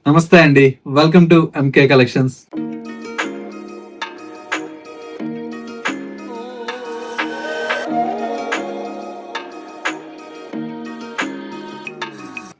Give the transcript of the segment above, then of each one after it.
నమస్తే అండి. Welcome to MK collections.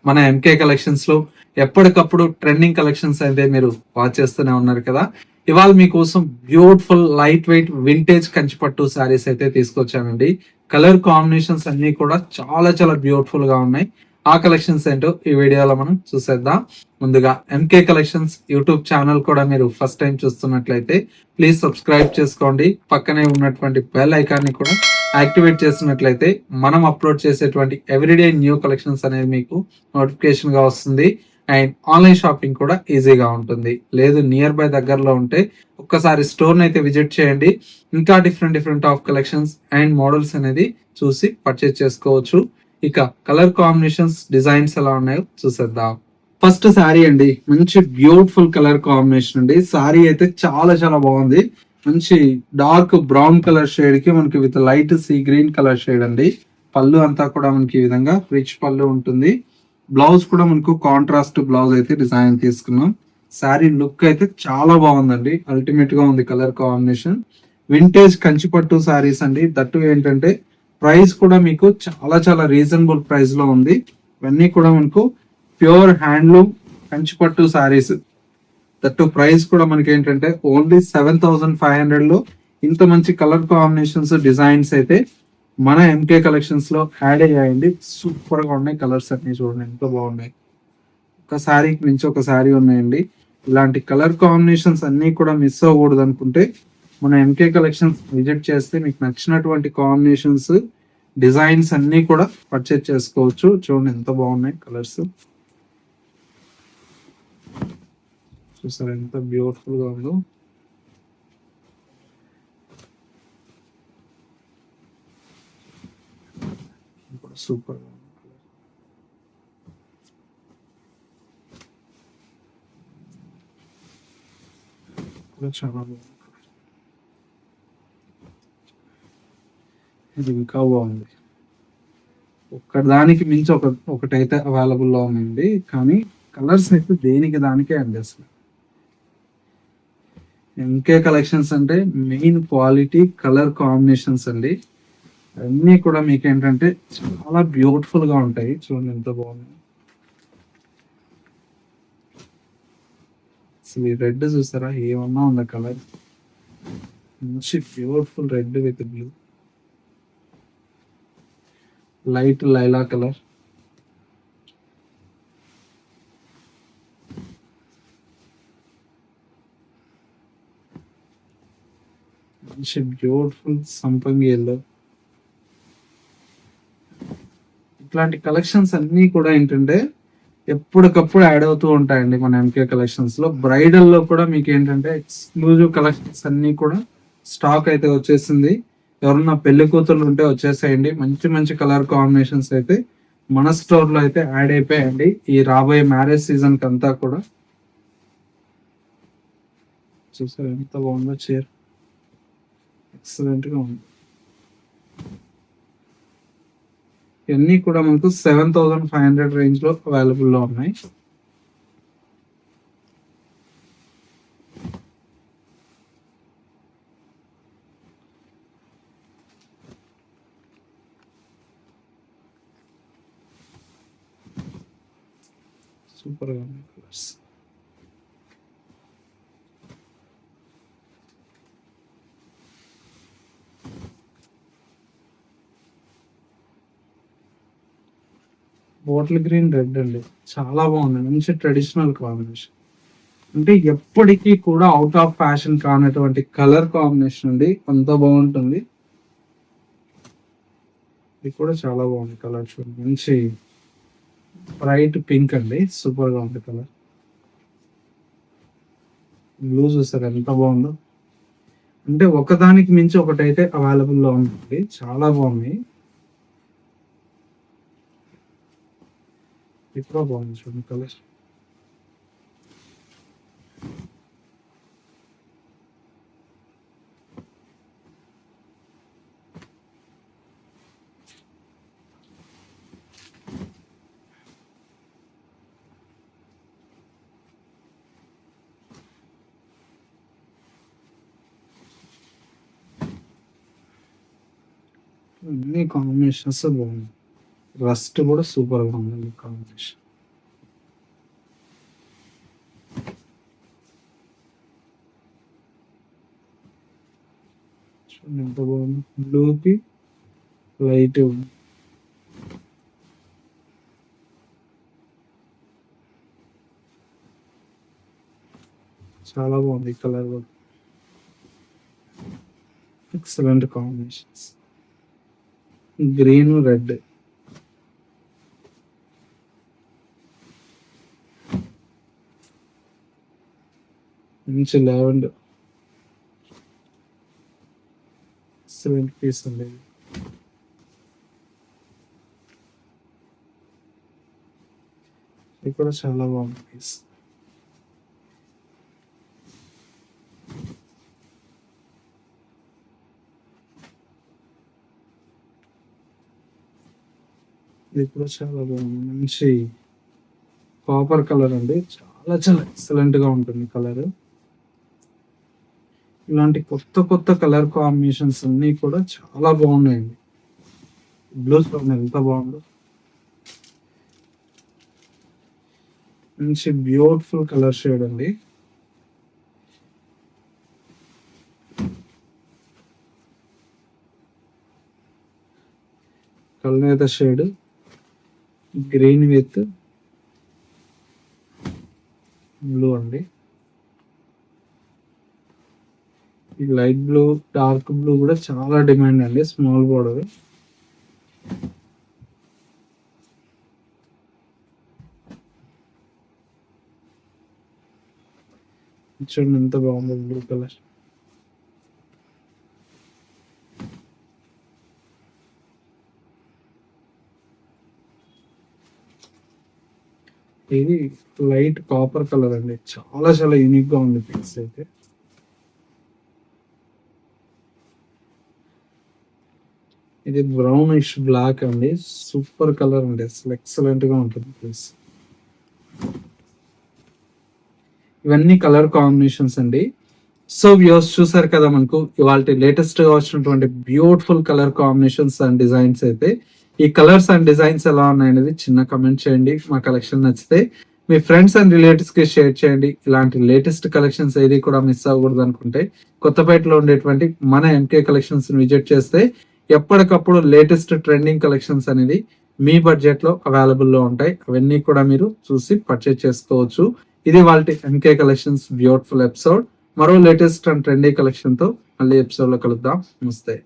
మన ఎంకే కలెక్షన్స్ లో ఎప్పటికప్పుడు ట్రెండింగ్ కలెక్షన్స్ అయితే మీరు వాచ్ చేస్తూనే ఉన్నారు కదా. ఇవాళ మీకోసం బ్యూటిఫుల్ లైట్ వెయిట్ వింటేజ్ కంచిపట్టు శారీస్ అయితే తీసుకొచ్చానండి. కలర్ కాంబినేషన్స్ అన్ని కూడా చాలా చాలా బ్యూటిఫుల్ గా ఉన్నాయి. ఆ కలెక్షన్స్ ఏంటో ఈ వీడియోలో మనం చూసేద్దాం. ముందుగా ఎంకే కలెక్షన్స్ యూట్యూబ్ ఛానల్ కూడా మీరు ఫస్ట్ టైం చూస్తున్నట్లయితే ప్లీజ్ సబ్స్క్రైబ్ చేసుకోండి. పక్కనే ఉన్నటువంటి బెల్ ఐకాన్ ని కూడా యాక్టివేట్ చేసినట్లయితే మనం అప్లోడ్ చేసేటువంటి ఎవ్రీడే న్యూ కలెక్షన్స్ అనేది మీకు నోటిఫికేషన్ గా వస్తుంది. అండ్ ఆన్లైన్ షాపింగ్ కూడా ఈజీగా ఉంటుంది. లేదు నియర్ బై దగ్గరలో ఉంటే ఒక్కసారి స్టోర్ అయితే విజిట్ చేయండి. ఇంకా different different of collections and models అనేది చూసి పర్చేస్ చేసుకోవచ్చు. ఇక కలర్ కాంబినేషన్స్ డిజైన్స్ ఎలా ఉన్నాయో చూసేద్దాం. ఫస్ట్ శారీ అండి, మంచి బ్యూటిఫుల్ కలర్ కాంబినేషన్ అండి. శారీ అయితే చాలా చాలా బాగుంది. మంచి డార్క్ బ్రౌన్ కలర్ షేడ్ కి మనకి with light sea green colour shade అండి. పళ్ళు అంతా కూడా మనకి ఈ విధంగా రిచ్ పళ్ళు ఉంటుంది. బ్లౌజ్ కూడా మనకు కాంట్రాస్ట్ బ్లౌజ్ అయితే డిజైన్ తీసుకున్నాం. శారీ లుక్ అయితే చాలా బాగుందండి. అల్టిమేట్ గా ఉంది కలర్ కాంబినేషన్. వింటేజ్ కంచిపట్టు శారీస్ అండి. దట్టు ఏంటంటే ప్రైస్ కూడా మీకు చాలా చాలా రీజనబుల్ ప్రైస్ లో ఉంది. ఇవన్నీ కూడా మనకు pure handloom Kanchipattu saris. That price కూడా మనకి ఏంటంటే ఓన్లీ 7,500 లో ఇంత మంచి కలర్ కాంబినేషన్స్ డిజైన్స్ అయితే మన ఎంకే కలెక్షన్స్ లో యాడ్ అయ్యాయండి. సూపర్ గా ఉన్నాయి. కలర్స్ అన్ని చూడండి ఎంత బాగున్నాయి. ఒక శారీకి మించి ఒక శారీ ఉన్నాయండి. ఇలాంటి కలర్ కాంబినేషన్స్ అన్ని కూడా మిస్ అవ్వకూడదు అనుకుంటే మన ఎంకే కలెక్షన్స్ విజిట్ చేస్తే మీకు నచ్చినటువంటి కాంబినేషన్స్ డిజైన్స్ అన్ని కూడా పర్చేజ్ చేసుకోవచ్చు. చూడండి ఎంత బాగున్నాయి కలర్స్. చూసారా ఎంత బ్యూటిఫుల్ గా ఉందో. సూపర్ గా ఉంది. చాలా బాగుంది. ఇది ఇంకా బాగుంది. ఒక్కదానికి మించి ఒకటైతే అవైలబుల్ లో ఉందండి. కానీ కలర్స్ అయితే దేనికి దానికే అండి. అసలు ఎంకే కలెక్షన్స్ అంటే మెయిన్ క్వాలిటీ కలర్ కాంబినేషన్స్ అండి. అన్నీ కూడా మీకు ఏంటంటే చాలా బ్యూటిఫుల్ గా ఉంటాయి. చూడండి ఎంత బాగుంది. అసలు ఈ రెడ్ చూసారా ఏమన్నా ఉందా కలర్. మంచి beautiful red with blue, light Laila colour. మంచి బ్యూటిఫుల్ సంపంగి ఎల్లో. ఇట్లాంటి కలెక్షన్స్ అన్ని కూడా ఏంటంటే ఎప్పటికప్పుడు యాడ్ అవుతూ ఉంటాయండి మన ఎంకే కలెక్షన్స్ లో. బ్రైడల్ లో కూడా మీకు ఏంటంటే ఎక్స్క్లూజివ్ కలెక్షన్స్ అన్ని కూడా స్టాక్ అయితే వచ్చేసింది. ఎవరన్నా పెళ్లి కూతుర్లు ఉంటే వచ్చేసేయండి. మంచి మంచి కలర్ కాంబినేషన్స్ అయితే మన స్టోర్ లో అయితే యాడ్ అయిపోయాయండి ఈ రాబోయే మ్యారేజ్ సీజన్ కి అంతా కూడా. చూసారు ఎంత బాగుందో చీర. ఎక్సలెంట్ గా ఉంది. ఇవన్నీ కూడా మనకు 7,500 రేంజ్ లో అవైలబుల్ లో ఉన్నాయి. సూపర్ గా ఉన్నాయి కలర్స్. బాటిల్ గ్రీన్ రెడ్ అండి. చాలా బాగుంది. మంచి ట్రెడిషనల్ కాంబినేషన్. అంటే ఎప్పటికీ కూడా అవుట్ ఆఫ్ ఫ్యాషన్ కానటువంటి కలర్ కాంబినేషన్ అండి. అంత బాగుంటుంది. ఇది కూడా చాలా బాగుంది కలర్. చూడండి మంచి బ్రైట్ పింక్ అండి. సూపర్ గా ఉంది కలర్. బ్లూ చూసారు ఎంత బాగుందో. అంటే ఒకదానికి మించి ఒకటైతే అవైలబుల్ లో ఉంటుంది. చాలా బాగుంది. ఇది కూడా బాగుంది చూడండి కలర్. అన్ని కాంబినేషన్స్ బాగుంది. రస్ట్ కూడా సూపర్ గా ఉంది కాంబినేషన్. చూడండి ఎంత బాగుంది, బ్లూకి లైట్ చాలా బాగుంది కలర్ కూడా. Excellent combinations, green red. మంచి లావెండర్, ఎక్సలెంట్ పీస్ అండి. ఇది కూడా చాలా బాగుంది పీస్. ఇది కూడా చాలా బాగుంది, మంచి కాపర్ కలర్ అండి. చాలా చాలా ఎక్సలెంట్ గా ఉంటుంది కలర్. ఇలాంటి కొత్త కొత్త కలర్ కాంబినేషన్స్ అన్ని కూడా చాలా బాగున్నాయండి. బ్లూస్ ఎంత బాగుందో, మంచి బ్యూటిఫుల్ కలర్ షేడ్ అండి. కల్నేత షేడ్, గ్రీన్ విత్ బ్లూ అండి. ఈ లైట్ బ్లూ, డార్క్ బ్లూ కూడా చాలా డిమాండ్ అండి, స్మాల్ బోర్డర్. చూడండి ఎంత బాగుంది బ్లూ కలర్. ఇది లైట్ కాపర్ కలర్ అండి, చాలా చాలా యూనిక్ గా ఉంది పీస్ అయితే. ఇది బ్రౌనిష్ బ్లాక్ అండి, సూపర్ కలర్ అండి, అసలు ఎక్సలెంట్ గా ఉంటుంది పీస్. ఇవన్నీ కలర్ కాంబినేషన్స్ అండి. సో వ్యూస్ చూసారు కదా, మనకు ఇవాళ లేటెస్ట్ గా వచ్చినటువంటి beautiful colour combinations and designs అయితే. ఈ కలర్స్ అండ్ డిజైన్స్ ఎలా ఉన్నాయనేది చిన్న కమెంట్ చేయండి. మా కలెక్షన్ నచ్చితే మీ ఫ్రెండ్స్ అండ్ రిలేటివ్స్ కి షేర్ చేయండి. ఇలాంటి లేటెస్ట్ కలెక్షన్స్ ఏది కూడా మిస్ అవ్వకూడదు అనుకుంటే కొత్తపేటలో ఉండేటువంటి మన ఎంకే కలెక్షన్స్ విజిట్ చేస్తే ఎప్పటికప్పుడు లేటెస్ట్ ట్రెండింగ్ కలెక్షన్స్ అనేది మీ బడ్జెట్ లో అవైలబుల్ లో ఉంటాయి. అవన్నీ కూడా మీరు చూసి పర్చేజ్ చేసుకోవచ్చు. ఇది వాళ్ళ ఎంకే కలెక్షన్స్ బ్యూటిఫుల్ ఎపిసోడ్. మరో లేటెస్ట్ అండ్ ట్రెండీ కలెక్షన్ తో మళ్ళీ ఎపిసోడ్ లో కలుద్దాం. నమస్తే.